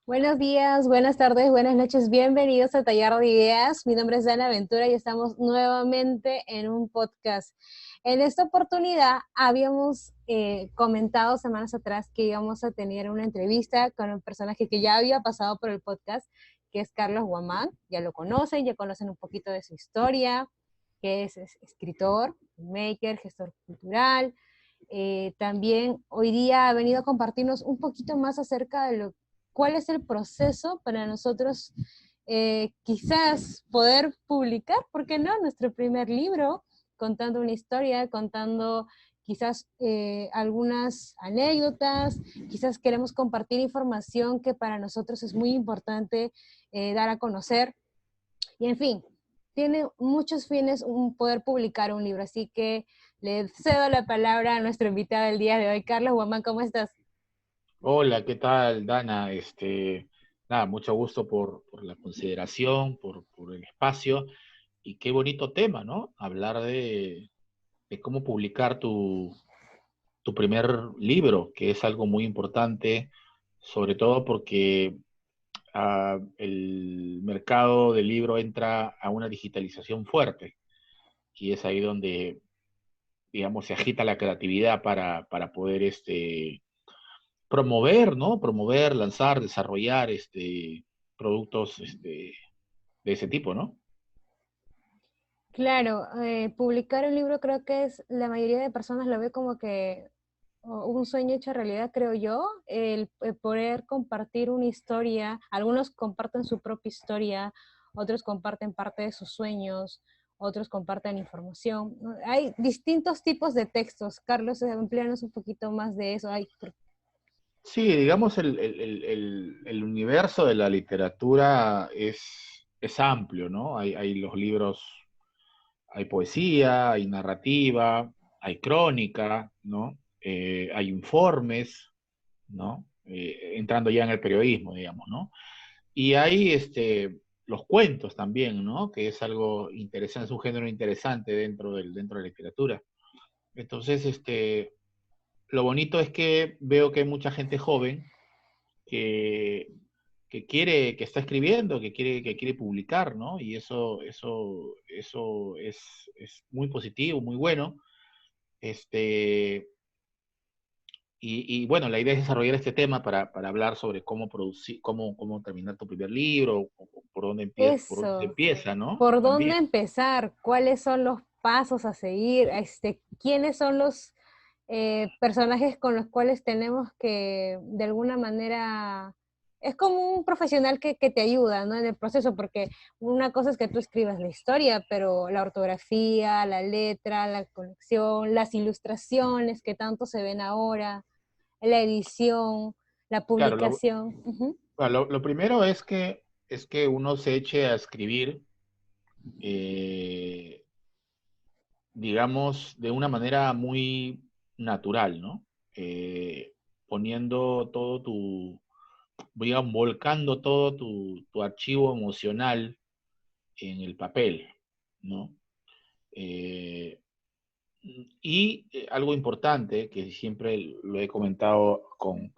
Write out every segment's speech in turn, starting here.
Buenos días, buenas tardes, buenas noches, bienvenidos a Taller de Ideas. Mi nombre es Dana Ventura y estamos nuevamente en un podcast. En esta oportunidad habíamos comentado semanas atrás que íbamos a tener una entrevista con un personaje que ya había pasado por el podcast, que es Carlos Guamán. Ya conocen un poquito de su historia, que es escritor, maker, gestor cultural. También hoy día ha venido a compartirnos un poquito más acerca de cuál es el proceso para nosotros quizás poder publicar, ¿por qué no? Nuestro primer libro, contando una historia, contando quizás algunas anécdotas, quizás queremos compartir información que para nosotros es muy importante dar a conocer. Y en fin, tiene muchos fines un poder publicar un libro, así que le cedo la palabra a nuestro invitado del día de hoy. Carlos Guamán, ¿cómo estás? Hola, ¿qué tal, Dana? Nada, mucho gusto por la consideración, por el espacio y qué bonito tema, ¿no? Hablar de cómo publicar tu primer libro, que es algo muy importante, sobre todo porque el mercado del libro entra a una digitalización fuerte y es ahí donde, digamos, se agita la creatividad para poder promover, ¿no? Promover, lanzar, desarrollar productos de ese tipo, ¿no? Claro, publicar un libro creo que es, la mayoría de personas lo ve como que un sueño hecho realidad, creo yo, el poder compartir una historia. Algunos comparten su propia historia, otros comparten parte de sus sueños, otros comparten información, ¿no? Hay distintos tipos de textos. Carlos, amplíanos un poquito más de eso. Sí, digamos, el universo de la literatura es amplio, ¿no? Hay los libros, hay poesía, hay narrativa, hay crónica, ¿no? Hay informes, ¿no? Entrando ya en el periodismo, digamos, ¿no? Y hay los cuentos también, ¿no? Que es algo interesante, es un género interesante dentro de la literatura. Entonces, lo bonito es que veo que hay mucha gente joven que, que está escribiendo, que quiere publicar, ¿no? Y eso es muy positivo, muy bueno. Este, y bueno, la idea es desarrollar este tema para hablar sobre cómo producir, cómo terminar tu primer libro, o por dónde Eso, empieza, ¿no? ¿por dónde También. empezar? ¿Cuáles son los pasos a seguir? ¿Quiénes son los personajes con los cuales tenemos que, de alguna manera, es como un profesional que te ayuda, ¿no? En el proceso, porque una cosa es que tú escribas la historia, pero la ortografía, la letra, la colección, las ilustraciones que tanto se ven ahora, la edición, la Claro, lo, publicación. Ujú. lo primero es que uno se eche a escribir, eh, digamos, de una manera muy natural, ¿no? Eh, Poniendo todo digamos, volcando todo tu archivo emocional en el papel, ¿no? Eh, y algo importante, que siempre lo he comentado con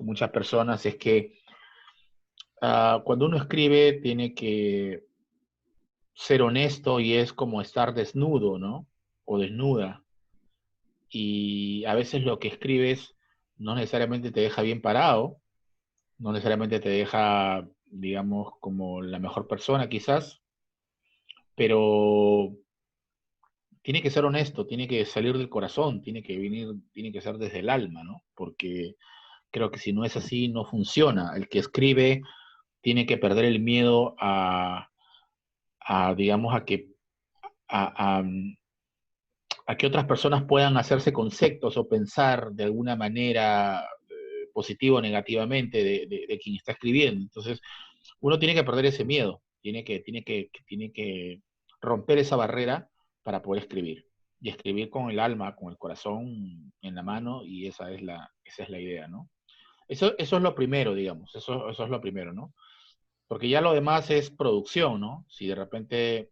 muchas personas, es que cuando uno escribe tiene que ser honesto y es como estar desnudo, ¿no? O desnuda. Y a veces lo que escribes no necesariamente te deja bien parado, no necesariamente te deja, digamos, como la mejor persona quizás, pero tiene que ser honesto, tiene que salir del corazón, tiene que ser desde el alma, ¿no? Porque creo que si no es así, no funciona. El que escribe tiene que perder el miedo digamos, a, a, a que otras personas puedan hacerse conceptos o pensar de alguna manera positivo o negativamente de quien está escribiendo. Entonces, uno tiene que perder ese miedo, tiene que romper esa barrera para poder escribir. Y escribir con el alma, con el corazón en la mano, y esa es la idea, ¿no? Eso es lo primero, digamos, eso es lo primero, ¿no? Porque ya lo demás es producción, ¿no? Si de repente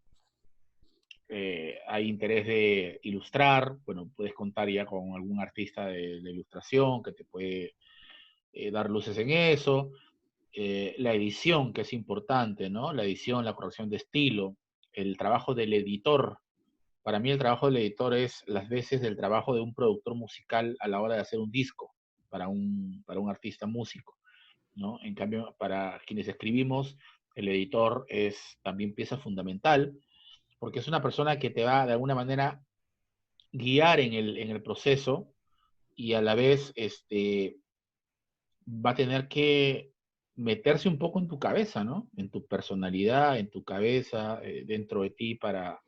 hay interés de ilustrar, bueno, puedes contar ya con algún artista de ilustración que te puede dar luces en eso. la edición, que es importante, ¿no? La edición, la corrección de estilo, el trabajo del editor. Para mí el trabajo del editor es las veces del trabajo de un productor musical a la hora de hacer un disco para un artista músico, ¿no? En cambio, para quienes escribimos, el editor es también pieza fundamental, porque es una persona que te va de alguna manera guiar en el proceso y a la vez va a tener que meterse un poco en tu cabeza, ¿no? En tu personalidad, en tu cabeza, dentro de ti para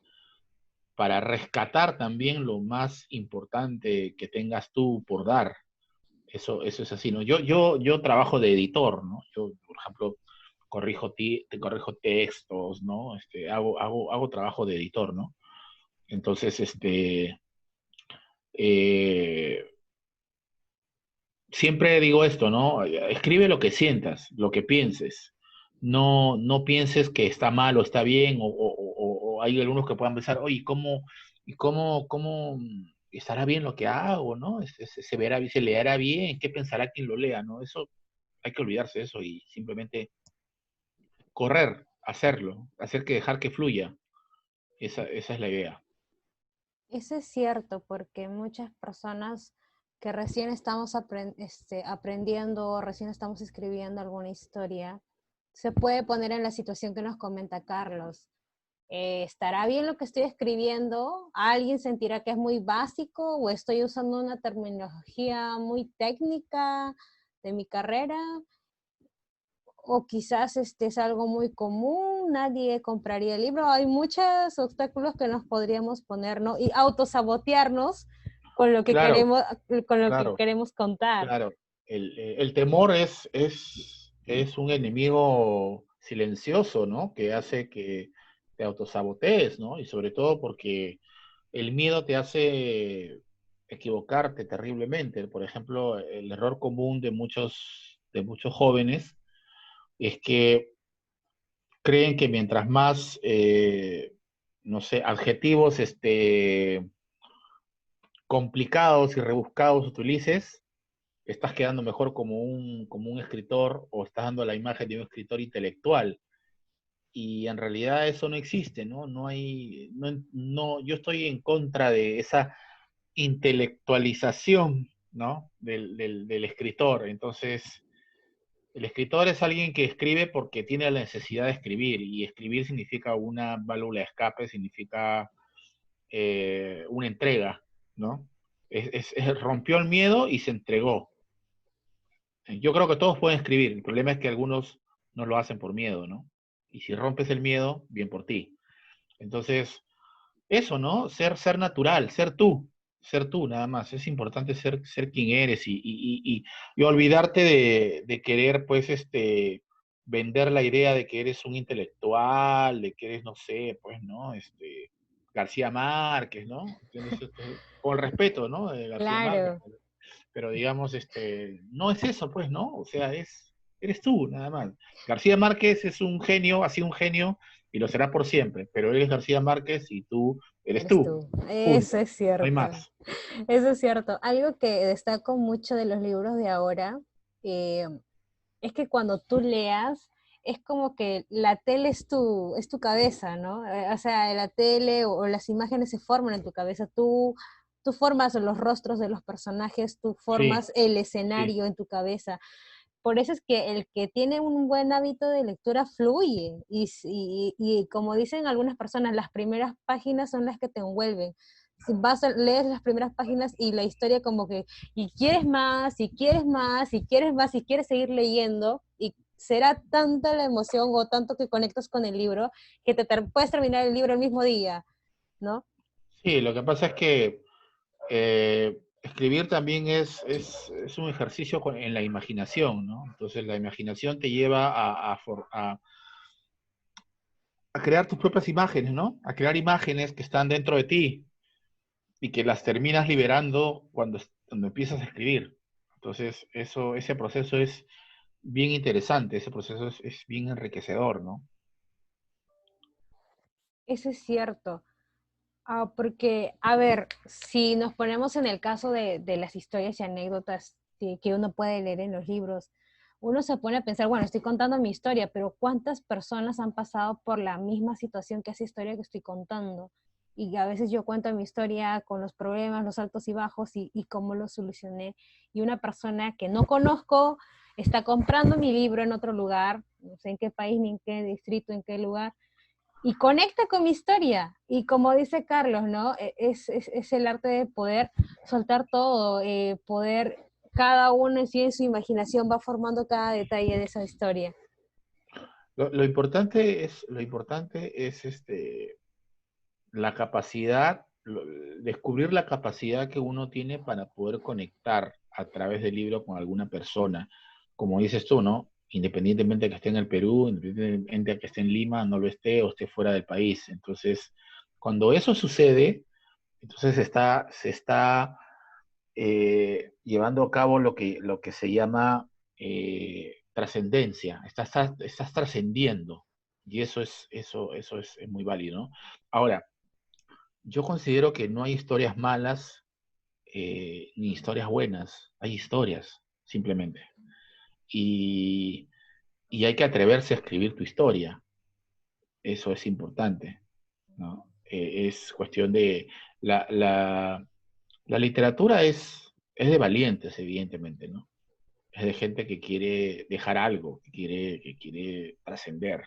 rescatar también lo más importante que tengas tú por dar. Eso es así, ¿no? Yo trabajo de editor, ¿no? Yo, por ejemplo, te corrijo textos, ¿no? Hago trabajo de editor, ¿no? Entonces, eh, siempre digo esto, ¿no? Escribe lo que sientas, lo que pienses. No pienses que está mal o está bien, o hay algunos que puedan pensar, oye, cómo estará bien lo que hago, ¿no? Se verá, se leerá bien, ¿qué pensará quien lo lea, ¿no? Eso hay que olvidarse de eso y simplemente correr, hacerlo, dejar que fluya. Esa es la idea. Eso es cierto, porque muchas personas que recién estamos aprendiendo, recién estamos escribiendo alguna historia, se puede poner en la situación que nos comenta Carlos. ¿Estará bien lo que estoy escribiendo? ¿Alguien sentirá que es muy básico o estoy usando una terminología muy técnica de mi carrera? O quizás es algo muy común, nadie compraría el libro. Hay muchos obstáculos que nos podríamos poner, ¿no? Y autosabotearnos con lo que Claro, queremos, con lo que claro, queremos contar. claro. El temor es un enemigo silencioso, ¿no? Que hace que te autosabotees, ¿no? Y sobre todo porque el miedo te hace equivocarte terriblemente. Por ejemplo, el error común de muchos jóvenes es que creen que mientras más, no sé, adjetivos complicados y rebuscados utilices, estás quedando mejor como un escritor o estás dando la imagen de un escritor intelectual. Y en realidad eso no existe, ¿no? Yo estoy en contra de esa intelectualización, ¿no? Del escritor. Entonces, el escritor es alguien que escribe porque tiene la necesidad de escribir, y escribir significa una válvula de escape, significa una entrega, ¿no? Rompió el miedo y se entregó. Yo creo que todos pueden escribir, el problema es que algunos no lo hacen por miedo, ¿no? Y si rompes el miedo, bien por ti. Entonces, eso, ¿no? Ser natural, ser tú nada más. Es importante ser quien eres y olvidarte de querer, pues, vender la idea de que eres un intelectual, de que eres, no sé, pues, ¿no? García Márquez, ¿no? ¿Entiendes? Con el respeto, ¿no? De García Márquez. Claro, Pero digamos, no es eso, pues, ¿no? O sea, eres tú, nada más. García Márquez es un genio, ha sido un genio y lo será por siempre, pero él es García Márquez y tú eres eres tú. tú. Eso Punto. es No hay cierto. más. Eso es cierto. Algo que destaco mucho de los libros de ahora, eh, es que cuando tú leas, es como que la tele es tu cabeza, ¿no? O sea, la tele o las imágenes se forman en tu cabeza. Tú formas los rostros de los personajes, tú Sí, formas el sí, escenario en tu cabeza. Por eso es que el que tiene un buen hábito de lectura fluye. Y como dicen algunas personas, las primeras páginas son las que te envuelven. Si lees las primeras páginas y la historia como que, y quieres más, y quieres más, y quieres más, y quieres seguir leyendo, y será tanta la emoción o tanto que conectas con el libro que puedes terminar el libro el mismo día, ¿no? sí. Lo que pasa es que escribir también es un ejercicio en la imaginación, ¿no? Entonces la imaginación te lleva a crear tus propias imágenes, ¿no? A crear imágenes que están dentro de ti y que las terminas liberando cuando empiezas a escribir. Entonces, ese proceso es bien interesante, ese proceso es bien enriquecedor, ¿no? Eso es cierto. Porque, a ver, si nos ponemos en el caso de las historias y anécdotas que uno puede leer en los libros, uno se pone a pensar, bueno, estoy contando mi historia, pero ¿cuántas personas han pasado por la misma situación que esa historia que estoy contando? Y a veces yo cuento mi historia con los problemas, los altos y bajos y cómo los solucioné. Y una persona que no conozco está comprando mi libro en otro lugar, no sé en qué país, ni en qué distrito, en qué lugar, y conecta con mi historia. Y como dice Carlos, ¿no? Es el arte de poder soltar todo, poder, cada uno en su imaginación va formando cada detalle de esa historia. Lo importante es la capacidad, descubrir la capacidad que uno tiene para poder conectar a través del libro con alguna persona. Como dices tú, ¿no? Independientemente de que esté en el Perú, independientemente de que esté en Lima, no lo esté o esté fuera del país. Entonces, cuando eso sucede, entonces se está llevando a cabo lo que se llama trascendencia. Estás trascendiendo. Y eso es muy válido, ¿no? Ahora, yo considero que no hay historias malas ni historias buenas. Hay historias, simplemente. Y, y hay que atreverse a escribir tu historia. Eso es importante, ¿no? Es cuestión de... La, la, la literatura es de valientes, evidentemente, ¿no? Es de gente que quiere dejar algo, que quiere trascender.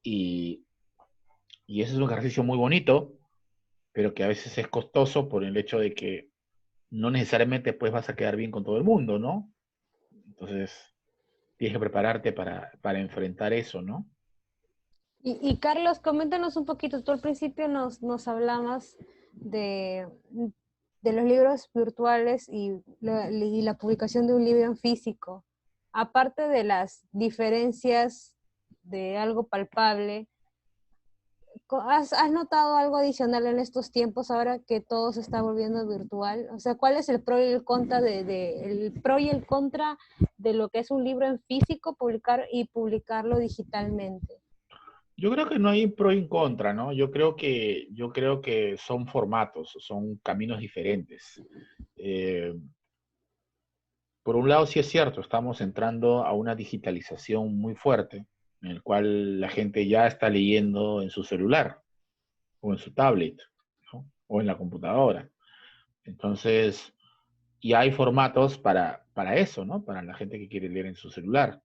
Y, y ese es un ejercicio muy bonito, pero que a veces es costoso por el hecho de que no necesariamente pues vas a quedar bien con todo el mundo, ¿no? Entonces, tienes que prepararte para enfrentar eso, ¿no? Y Carlos, coméntanos un poquito, tú al principio nos hablabas de, de los libros virtuales y la publicación de un libro en físico. Aparte de las diferencias de algo palpable, ¿has notado algo adicional en estos tiempos ahora que todo se está volviendo virtual? O sea, ¿cuál es el pro y el contra el pro y el contra de lo que es un libro en físico publicar y publicarlo digitalmente? Yo creo que no hay pro y en contra, ¿no? Yo creo que son formatos, son caminos diferentes. Eh, por un lado, sí es cierto, estamos entrando a una digitalización muy fuerte, en el cual la gente ya está leyendo en su celular o en su tablet, ¿no? O en la computadora. Entonces, y hay formatos para eso, ¿no? Para la gente que quiere leer en su celular,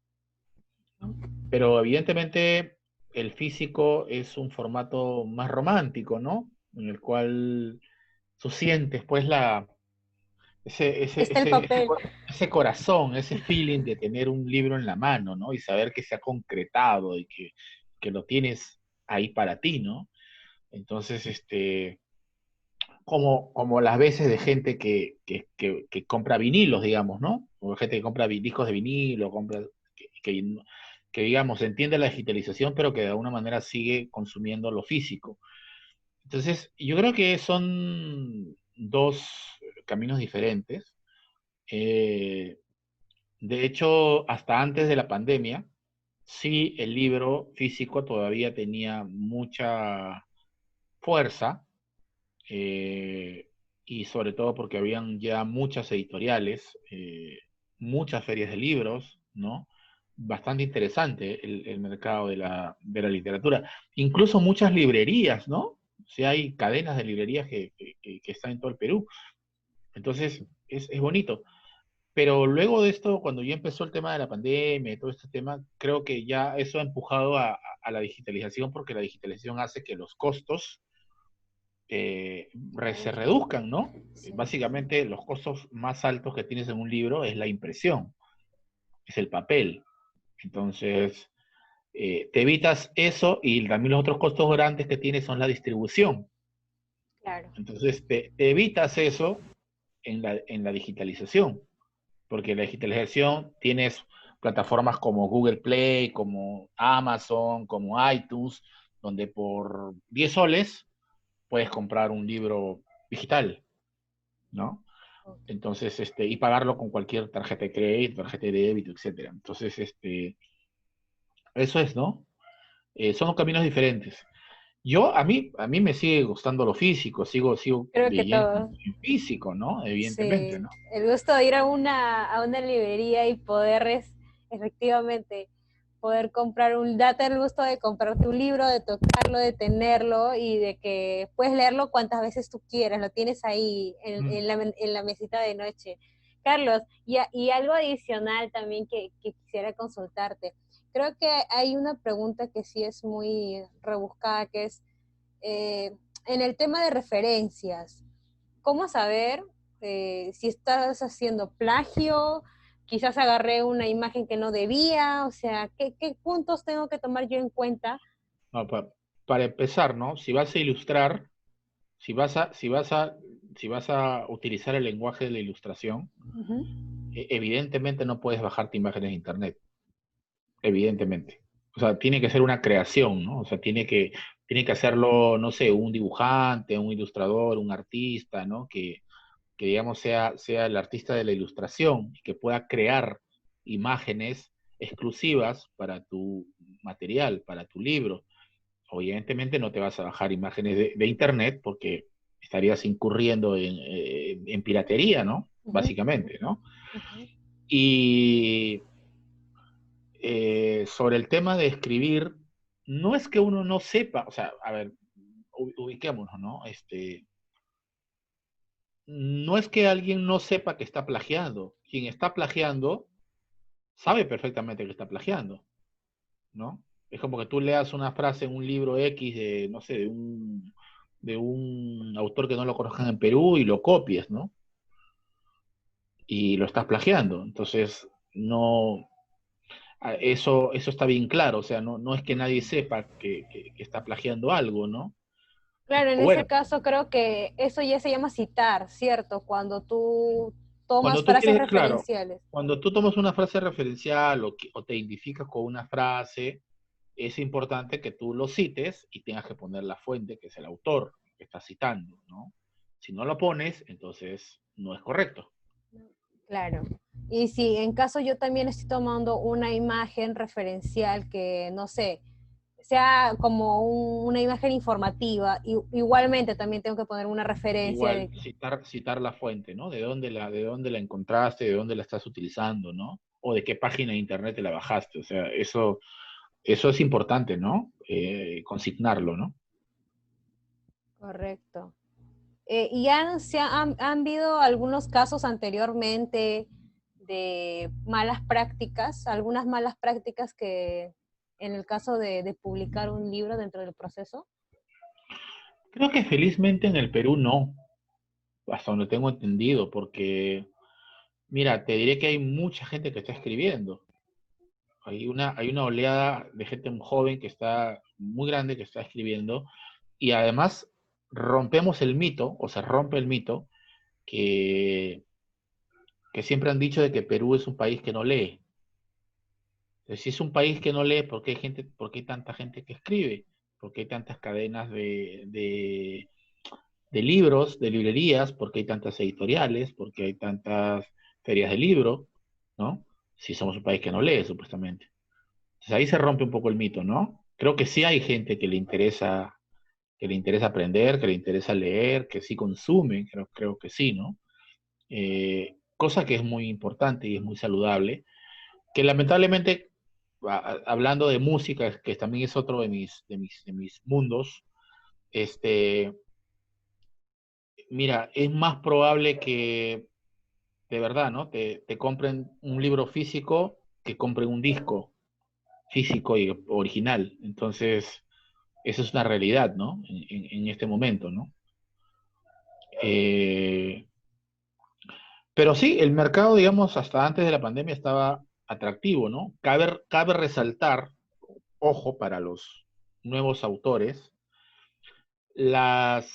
¿no? Pero evidentemente el físico es un formato más romántico, ¿no? En el cual tú sientes pues ese, ese, Está el ese, ese, papel. co- ese corazón, ese feeling de tener un libro en la mano, ¿no? Y saber que se ha concretado y que lo tienes ahí para ti, ¿no? Entonces, como las veces de gente que compra vinilos, digamos, ¿no? O gente que compra discos de vinilo, que, digamos, entiende la digitalización, pero que de alguna manera sigue consumiendo lo físico. Entonces, yo creo que son dos caminos diferentes. Eh, de hecho, hasta antes de la pandemia, sí, el libro físico todavía tenía mucha fuerza, eh, y sobre todo porque habían ya muchas editoriales, muchas ferias de libros, ¿no? Bastante interesante el mercado de la literatura. Incluso muchas librerías, ¿no? O sea, hay cadenas de librerías que están en todo el Perú. Entonces, es bonito. Pero luego de esto, cuando ya empezó el tema de la pandemia y todo este tema, creo que ya eso ha empujado a la digitalización porque la digitalización hace que los costos se reduzcan, ¿no? Sí. Básicamente los costos más altos que tienes en un libro es la impresión, es el papel. Entonces, te evitas eso y también los otros costos grandes que tienes son la distribución. Claro. Entonces, te evitas eso en la digitalización, porque en la digitalización tienes plataformas como Google Play, como Amazon, como iTunes, donde por 10 soles puedes comprar un libro digital, ¿no? Entonces, y pagarlo con cualquier tarjeta de crédito, tarjeta de débito, etcétera. Entonces, eso es, ¿no? Son caminos diferentes. A mí me sigue gustando lo físico, sigo Creo que leyendo todo. en físico, ¿no? Evidentemente, Sí. ¿no? El gusto de ir a una librería y poder efectivamente poder date el gusto de comprarte un libro, de tocarlo, de tenerlo y de que puedes leerlo cuantas veces tú quieras, lo tienes ahí en la mesita de noche. Carlos, y algo adicional también que quisiera consultarte. Creo que hay una pregunta que sí es muy rebuscada, que es eh, en el tema de referencias. ¿Cómo saber si estás haciendo plagio? Quizás agarré una imagen que no debía, o sea, ¿qué puntos tengo que tomar yo en cuenta? No, para empezar, ¿no? Si vas a ilustrar, si vas a, si vas a, si vas a utilizar el lenguaje de la ilustración, Ujú, evidentemente no puedes bajarte imágenes de internet, evidentemente. O sea, tiene que ser una creación, ¿no? O sea, tiene que hacerlo, no sé, un dibujante, un ilustrador, un artista, ¿no? Que digamos sea el artista de la ilustración y que pueda crear imágenes exclusivas para tu material, para tu libro. Evidentemente no te vas a bajar imágenes de internet porque estarías incurriendo en piratería, ¿no? ujú, Básicamente, ¿no? ujú. Y sobre el tema de escribir, no es que uno no sepa, o sea, a ver, ubiquémonos, ¿no? No es que alguien no sepa que está plagiando. Quien está plagiando sabe perfectamente que está plagiando, ¿no? Es como que tú leas una frase en un libro X de, no sé, de un autor que no lo conozcan en Perú y lo copies, ¿no? Y lo estás plagiando. Entonces, no, eso está bien claro, o sea, no es que nadie sepa que está plagiando algo, ¿no? Claro, en O bueno, ese caso creo que eso ya se llama citar, ¿cierto? Cuando tú tomas cuando tú frases quieres, claro, referenciales. cuando tú tomas una frase referencial o te identificas con una frase, es importante que tú lo cites y tengas que poner la fuente, que es el autor que está citando, ¿no? Si no lo pones, entonces no es correcto. Claro. Y si en caso yo también estoy tomando una imagen referencial que, no sé, sea como una imagen informativa, igualmente también tengo que poner una referencia Igual, de... citar la fuente, ¿no? De dónde la encontraste, de dónde la estás utilizando, ¿no? O de qué página de internet te la bajaste. O sea, eso es importante, ¿no? Consignarlo, ¿no? Correcto. Y han habido algunos casos anteriormente de malas prácticas, algunas malas prácticas que en el caso de publicar un libro dentro del proceso. Creo que felizmente en el Perú no, hasta donde tengo entendido, porque, mira, te diré que hay mucha gente que está escribiendo. Hay una oleada de gente muy joven que está muy grande, que está escribiendo, y además rompemos el mito, o se rompe el mito, que, que siempre han dicho de que Perú es un país que no lee. Entonces, si es un país que no lee, ¿por qué hay tanta gente que escribe? ¿Por qué hay tantas cadenas de libros, de librerías? ¿Por qué hay tantas editoriales? ¿Por qué hay tantas ferias de libro? ¿No? Si somos un país que no lee, supuestamente. Entonces ahí se rompe un poco el mito, ¿no? Creo que sí hay gente que le interesa aprender, que le interesa leer, que sí consume, creo que sí, ¿no? Cosa que es muy importante y es muy saludable, que lamentablemente, hablando de música, que también es otro de mis mundos, este, mira, es más probable que, de verdad, ¿no? Te compren un libro físico que compren un disco físico y original. Entonces, eso es una realidad, ¿no? En este momento, ¿no? Eh, pero sí, el mercado, digamos, hasta antes de la pandemia estaba atractivo, ¿no? Cabe resaltar, ojo, para los nuevos autores, las...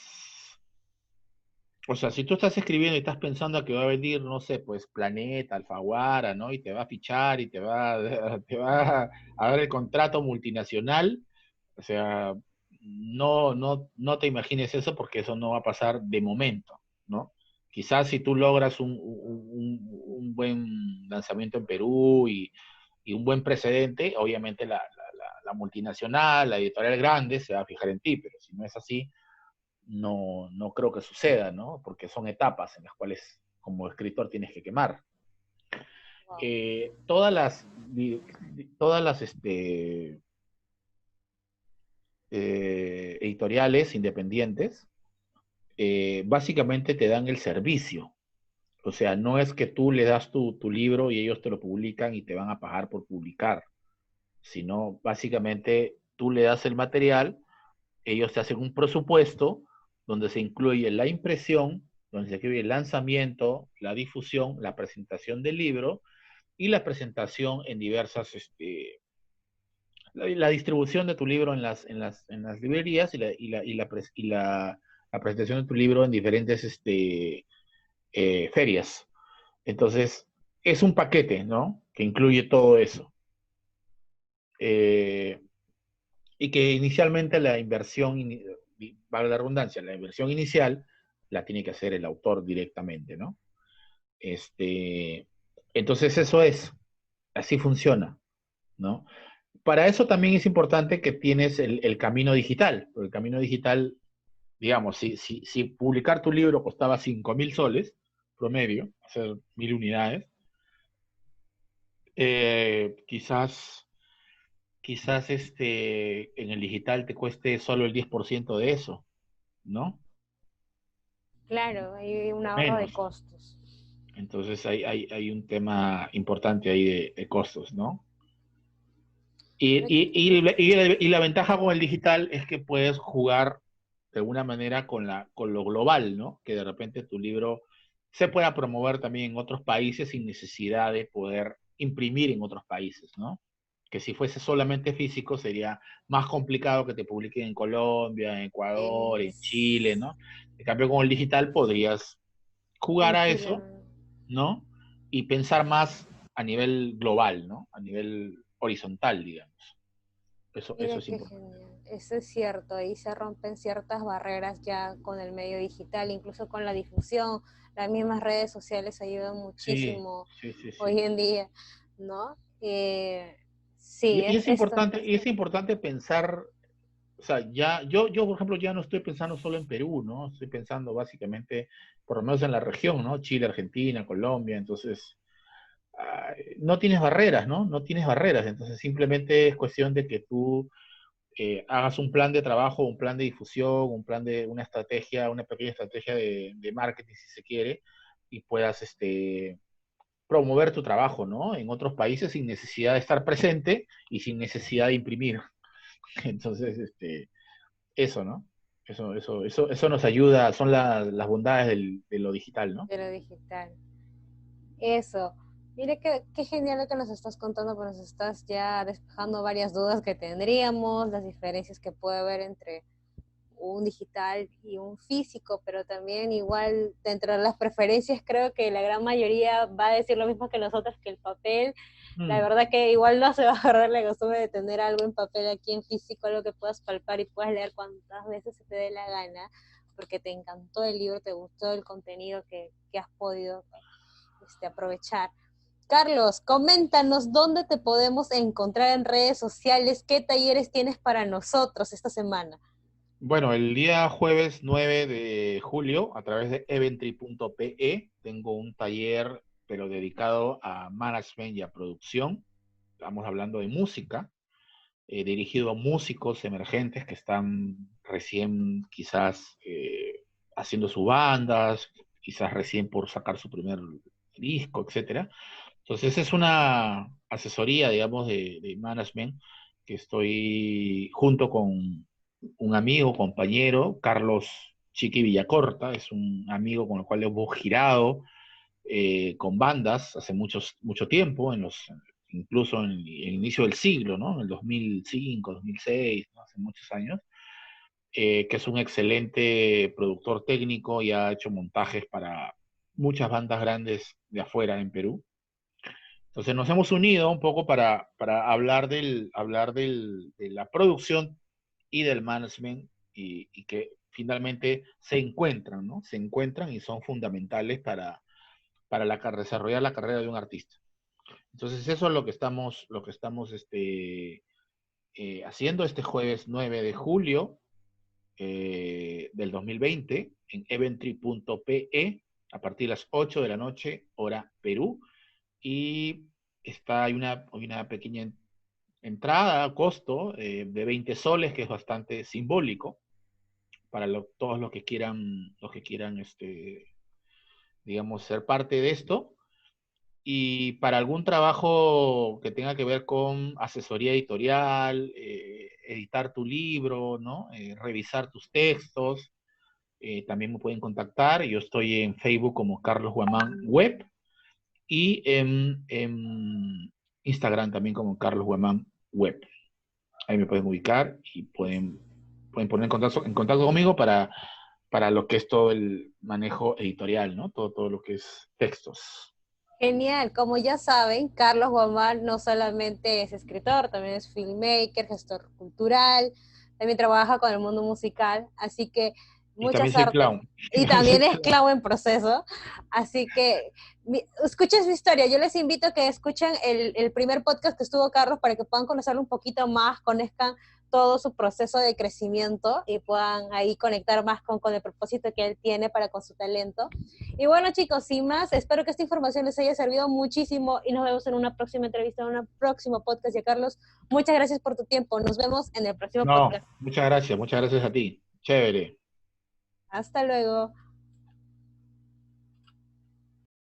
O sea, si tú estás escribiendo y estás pensando que va a venir, no sé, pues Planeta, Alfaguara, ¿no? Y te va a fichar y te va a dar el contrato multinacional, o sea, no te imagines eso porque eso no va a pasar de momento, ¿no? Quizás si tú logras un buen lanzamiento en Perú y un buen precedente, obviamente la multinacional, la editorial grande se va a fijar en ti, pero si no es así, no creo que suceda, ¿no? Porque son etapas en las cuales como escritor tienes que quemar. Wow. Todas las, todas las editoriales independientes básicamente te dan el servicio. O sea, no es que tú le das tu libro y ellos te lo publican y te van a pagar por publicar, sino básicamente tú le das el material, ellos te hacen un presupuesto donde se incluye la impresión, donde se incluye el lanzamiento, la difusión, la presentación del libro y la presentación en diversas, la distribución de tu libro en las librerías y la presentación de tu libro en diferentes ferias. Entonces, es un paquete, ¿no? Que incluye todo eso. Eh, y que inicialmente la inversión, vale la redundancia, la inversión inicial la tiene que hacer el autor directamente, ¿no? Este, entonces eso es, así funciona, ¿no? Para eso también es importante que tienes el camino digital, porque el camino digital, digamos, si publicar tu libro costaba 5.000 soles promedio, hacer 1.000 unidades, quizás en el digital te cueste solo el 10% de eso, ¿no? Claro, hay un O ahorro de menos. costos. Entonces hay un tema importante ahí de costos, ¿no? Y, Pero y, y, la, y la ventaja con el digital es que puedes jugar de alguna manera con lo global, ¿no? Que de repente tu libro se pueda promover también en otros países sin necesidad de poder imprimir en otros países, ¿no? Que si fuese solamente físico sería más complicado que te publiquen en Colombia, en Ecuador, en Chile, es ¿no? En cambio, con el digital podrías jugar a eso, tranquilamente. ¿no? Y pensar más a nivel global, ¿no? A nivel horizontal, digamos. Eso Mira es qué importante. genial. Eso es cierto. Ahí se rompen ciertas barreras ya con el medio digital, incluso con la difusión. Las mismas redes sociales ayudan Sí, muchísimo sí, sí, hoy sí. en día, ¿no? Sí, Y es esto. importante pensar, o sea, yo, por ejemplo, ya no estoy pensando solo en Perú, ¿no? Estoy pensando básicamente, por lo menos en la región, ¿no? Chile, Argentina, Colombia, entonces, no tienes barreras, ¿no? No tienes barreras, entonces simplemente es cuestión de que tú hagas un plan de trabajo, un plan de difusión, una estrategia, una pequeña estrategia de marketing, si se quiere, y puedas promover tu trabajo, ¿no? En otros países sin necesidad de estar presente y sin necesidad de imprimir. Entonces, eso, ¿no? Eso nos ayuda, son las bondades de lo digital, ¿no? De lo digital. Eso. Mire qué genial lo que nos estás contando, pues nos estás ya despejando varias dudas que tendríamos, las diferencias que puede haber entre un digital y un físico, pero también igual dentro de las preferencias creo que la gran mayoría va a decir lo mismo que nosotros, que el papel. La Mm, verdad que igual no se va a perder la costumbre de tener algo en papel aquí en físico, algo que puedas palpar y puedas leer cuantas veces se te dé la gana, porque te encantó el libro, te gustó el contenido que has podido aprovechar. Carlos, coméntanos dónde te podemos encontrar en redes sociales, qué talleres tienes para nosotros esta semana. Bueno, el día jueves 9 de julio, a través de eventry.pe, tengo un taller, pero dedicado a management y a producción. Estamos hablando de música, dirigido a músicos emergentes que están recién quizás haciendo sus bandas, quizás recién por sacar su primer disco, etcétera. Entonces es una asesoría, digamos, de management que estoy junto con un amigo, compañero, Carlos Chiqui Villacorta, es un amigo con el cual hemos girado con bandas hace mucho tiempo, incluso en el inicio del siglo, ¿no? En el 2005, 2006, ¿no? Hace muchos años, que es un excelente productor técnico y ha hecho montajes para muchas bandas grandes de afuera en Perú. Entonces nos hemos unido un poco para de la producción y del management y que finalmente se encuentran, ¿no? Se encuentran y son fundamentales para desarrollar la carrera de un artista. Entonces eso es lo que estamos haciendo este jueves 9 de julio del 2020 en eventry.pe a partir de las 8 de la noche, hora Perú. Y hay una pequeña entrada, costo de 20 soles, que es bastante simbólico para todos los que quieran, digamos, ser parte de esto. Y para algún trabajo que tenga que ver con asesoría editorial, editar tu libro, ¿no? Revisar tus textos, también me pueden contactar. Yo estoy en Facebook como Carlos Guamán Web y en Instagram también como Carlos Guamán Web. Ahí me pueden ubicar y pueden poner en contacto conmigo para lo que es todo el manejo editorial, ¿no? Todo lo que es textos. Genial, como ya saben, Carlos Guamán no solamente es escritor, también es filmmaker, gestor cultural, también trabaja con el mundo musical, así que Y también muchas soy artes. clown. Y también es clown en proceso, así que escuchen su historia. Yo les invito a que escuchen el primer podcast que estuvo Carlos para que puedan conocerlo un poquito más, conozcan todo su proceso de crecimiento y puedan ahí conectar más con el propósito que él tiene para con su talento. Y bueno, chicos, sin más, espero que esta información les haya servido muchísimo y nos vemos en una próxima entrevista, en un próximo podcast. Y Carlos, muchas gracias por tu tiempo. Nos vemos en el próximo No, podcast. muchas gracias a ti. Chévere. Hasta luego.